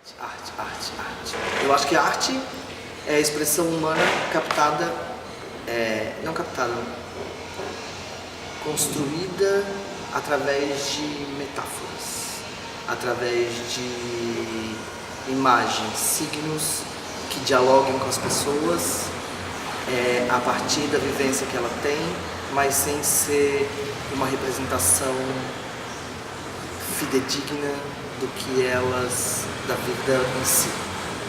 Arte. Eu acho que a arte é a expressão humana captada, não captada, construída através de metáforas, através de imagens, signos que dialoguem com as pessoas a partir da vivência que ela tem, mas sem ser uma representação fidedigna do que elas, da vida em si.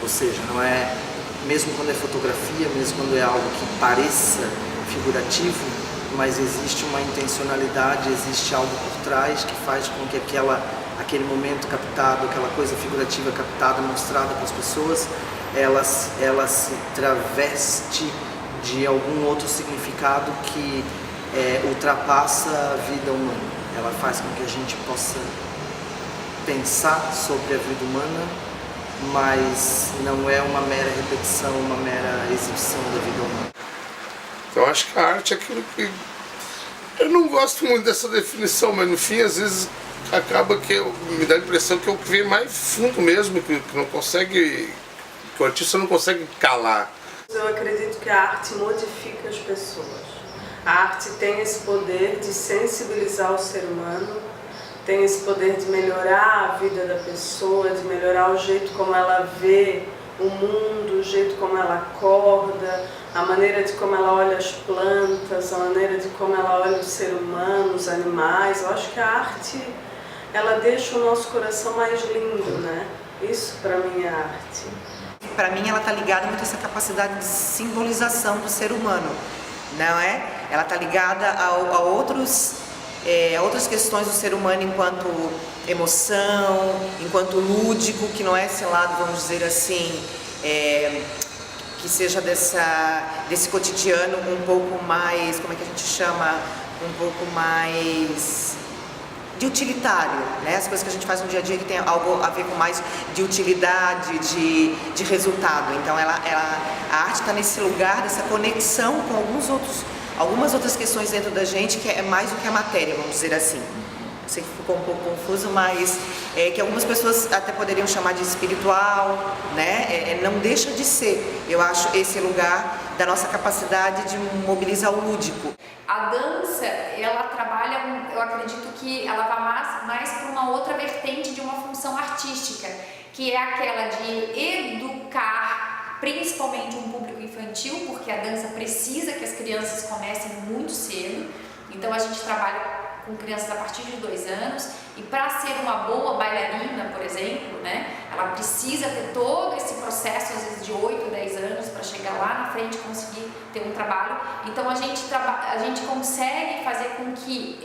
Ou seja, não é, mesmo quando é fotografia, mesmo quando é algo que pareça figurativo, mas existe uma intencionalidade, existe algo por trás que faz com que aquele momento captado, aquela coisa figurativa captada, mostrada para as pessoas, ela se traveste de algum outro significado que ultrapassa a vida humana. Ela faz com que a gente possa pensar sobre a vida humana, mas não é uma mera repetição, uma mera exibição da vida humana. Eu acho que a arte é aquilo que... Eu não gosto muito dessa definição, mas no fim, às vezes, acaba que me dá a impressão que é o que vem mais fundo mesmo, que não consegue... que o artista não consegue calar. Eu acredito que a arte modifica as pessoas. A arte tem esse poder de sensibilizar o ser humano, tem esse poder de melhorar a vida da pessoa, de melhorar o jeito como ela vê o mundo, o jeito como ela acorda, a maneira de como ela olha as plantas, a maneira de como ela olha o ser humano, os animais. Eu acho que a arte, ela deixa o nosso coração mais lindo, né? Isso para mim é arte. Para mim ela está ligada muito a essa capacidade de simbolização do ser humano, não é? Ela está ligada a outras questões do ser humano enquanto emoção, enquanto lúdico, que não é esse lado, vamos dizer assim, que seja desse cotidiano um pouco mais, como é que a gente chama, um pouco mais de utilitário, né? As coisas que a gente faz no dia a dia que tem algo a ver com mais de utilidade, de resultado. Então a arte está nesse lugar dessa conexão com algumas outras questões dentro da gente, que é mais do que a matéria, vamos dizer assim. Eu sei que ficou um pouco confuso, mas que algumas pessoas até poderiam chamar de espiritual, né? Não deixa de ser, eu acho, esse lugar da nossa capacidade de mobilizar o lúdico. A dança, ela trabalha, eu acredito que ela vai mais para uma outra vertente de uma função artística, que é aquela de educar principalmente um público infantil, porque a dança precisa que as crianças comecem muito cedo. Então a gente trabalha com crianças a partir de 2 anos, e para ser uma boa bailarina, por exemplo, né, ela precisa ter todo esse processo, às vezes de 8, 10 anos, para chegar lá na frente e conseguir ter um trabalho. Então a gente consegue fazer com que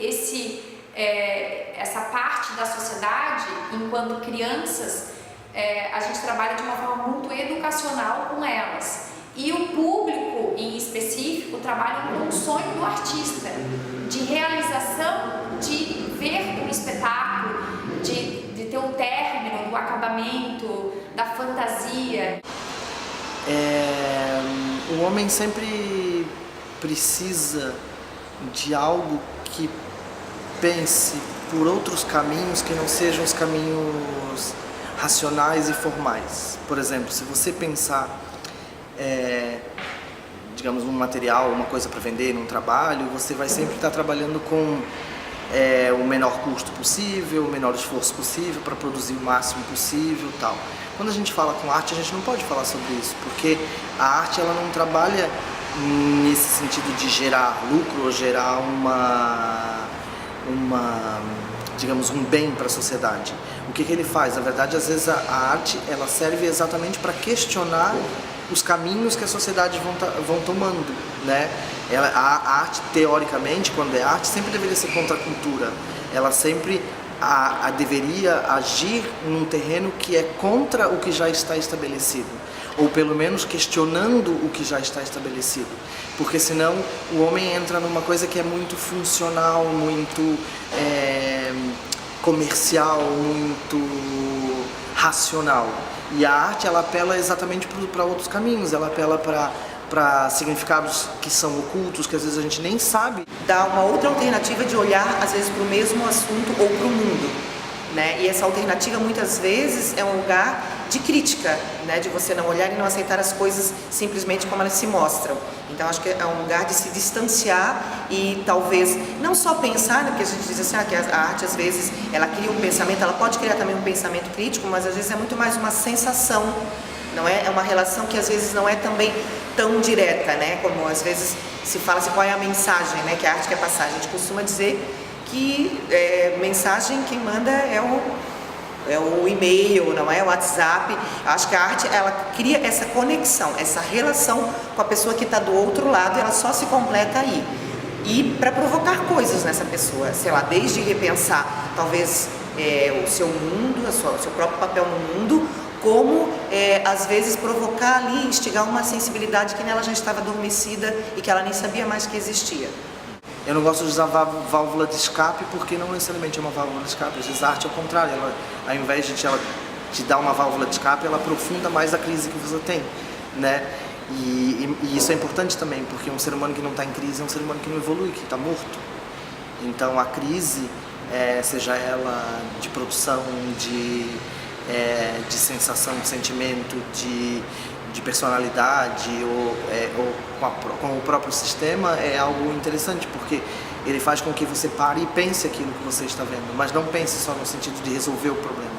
essa parte da sociedade, enquanto crianças, a gente trabalha de uma forma muito educacional com elas. E o público, em específico, trabalha com o sonho do artista, de realização, de ver um espetáculo, de ter o término, do acabamento, da fantasia. O homem sempre precisa de algo que pense por outros caminhos que não sejam os caminhos racionais e formais. Por exemplo, se você pensar digamos, num material, uma coisa para vender, num trabalho, você vai sempre estar trabalhando com o menor custo possível, o menor esforço possível para produzir o máximo possível, tal. Quando a gente fala com arte, a gente não pode falar sobre isso, porque a arte ela não trabalha nesse sentido de gerar lucro ou gerar digamos, um bem para a sociedade. O que ele faz? Na verdade, às vezes a arte ela serve exatamente para questionar os caminhos que a sociedade vão tomando, né? A arte, teoricamente, quando é arte, sempre deveria ser contra a cultura. Ela sempre deveria agir num terreno que é contra o que já está estabelecido, ou pelo menos questionando o que já está estabelecido, porque senão o homem entra numa coisa que é muito funcional, muito comercial, muito racional. E a arte ela apela exatamente para outros caminhos, ela apela para significados que são ocultos, que às vezes a gente nem sabe. Dá uma outra alternativa de olhar, às vezes, para o mesmo assunto ou para o mundo, né? E essa alternativa, muitas vezes, é um lugar de crítica, né? De você não olhar e não aceitar as coisas simplesmente como elas se mostram. Então acho que é um lugar de se distanciar e talvez não só pensar, né? Porque a gente diz assim, que a arte às vezes ela cria um pensamento, ela pode criar também um pensamento crítico, mas às vezes é muito mais uma sensação, não é? É uma relação que às vezes não é também tão direta, né? Como às vezes se fala assim, qual é a mensagem, né? Que a arte quer passar. A gente costuma dizer que mensagem quem manda é o e-mail, não é o WhatsApp. Acho que a arte ela cria essa conexão, essa relação com a pessoa que está do outro lado, ela só se completa aí. E para provocar coisas nessa pessoa, sei lá, desde repensar talvez o seu mundo, o seu próprio papel no mundo, como às vezes provocar ali, instigar uma sensibilidade que nela já estava adormecida e que ela nem sabia mais que existia. Eu não gosto de usar válvula de escape porque não necessariamente é uma válvula de escape. Às vezes a arte é o contrário, ela, ao invés de ela te dar uma válvula de escape, ela aprofunda mais a crise que você tem, né? E isso é importante também, porque um ser humano que não está em crise é um ser humano que não evolui, que está morto. Então a crise, seja ela de produção, de sensação, de sentimento, de personalidade ou com o próprio sistema, é algo interessante, porque ele faz com que você pare e pense aquilo que você está vendo, mas não pense só no sentido de resolver o problema,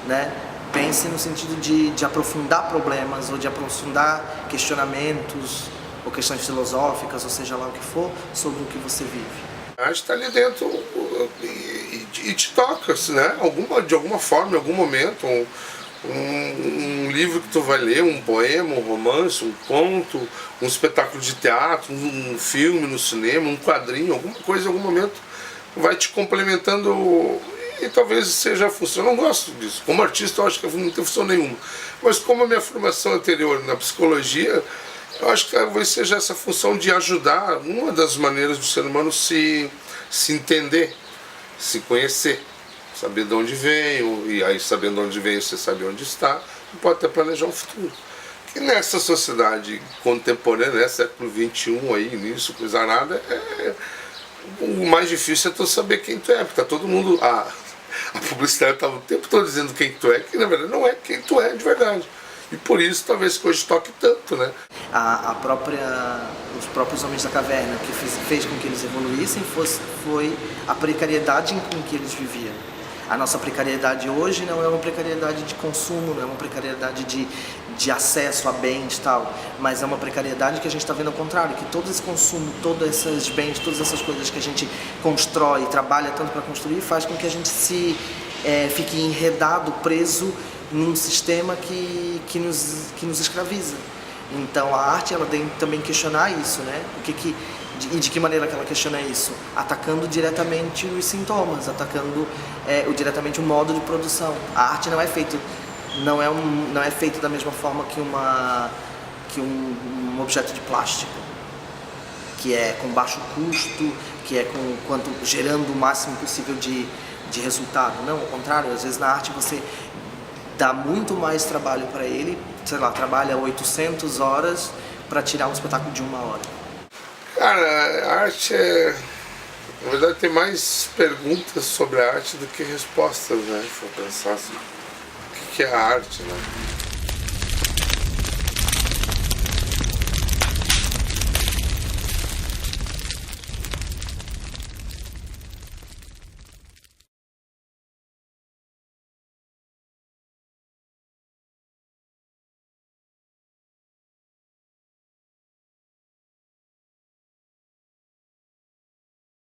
né? Pense no sentido de aprofundar problemas ou de aprofundar questionamentos ou questões filosóficas, ou seja lá o que for, sobre o que você vive. A arte está ali dentro e te toca, né? De alguma forma, em algum momento. Um livro que tu vai ler, um poema, um romance, um conto, um espetáculo de teatro, um filme no cinema, um quadrinho, alguma coisa em algum momento vai te complementando e talvez seja a função. Eu não gosto disso. Como artista eu acho que não tem função nenhuma. Mas como a minha formação anterior na psicologia, eu acho que talvez seja essa função de ajudar, uma das maneiras do ser humano se entender, se conhecer. Saber de onde veio, e aí sabendo de onde veio você sabe onde está, e pode até planejar um futuro. Que nessa sociedade contemporânea, né, século XXI, aí, nisso, coisa nada, o mais difícil é tu saber quem tu é, porque tá todo mundo, a publicidade estava o tempo todo dizendo quem tu é, que na verdade não é quem tu é de verdade. E por isso talvez que hoje toque tanto, né? Os próprios homens da caverna, o que fez com que eles evoluíssem foi a precariedade com que eles viviam. A nossa precariedade hoje não é uma precariedade de consumo, não é uma precariedade de acesso a bens e tal, mas é uma precariedade que a gente está vendo ao contrário, que todo esse consumo, todos esses bens, todas essas coisas que a gente constrói, trabalha tanto para construir, faz com que a gente fique enredado, preso num sistema que nos escraviza. Então a arte ela tem também questionar isso, né? E de que maneira que ela questiona isso? Atacando diretamente os sintomas, atacando diretamente o modo de produção. A arte não é feita da mesma forma que um objeto de plástico, que é com baixo custo, que é gerando o máximo possível de resultado. Não, ao contrário, às vezes na arte você dá muito mais trabalho para ele, sei lá, trabalha 800 horas para tirar um espetáculo de 1 hora. Cara, a arte na verdade tem mais perguntas sobre a arte do que respostas, né? Se for pensar assim, o que é a arte, né?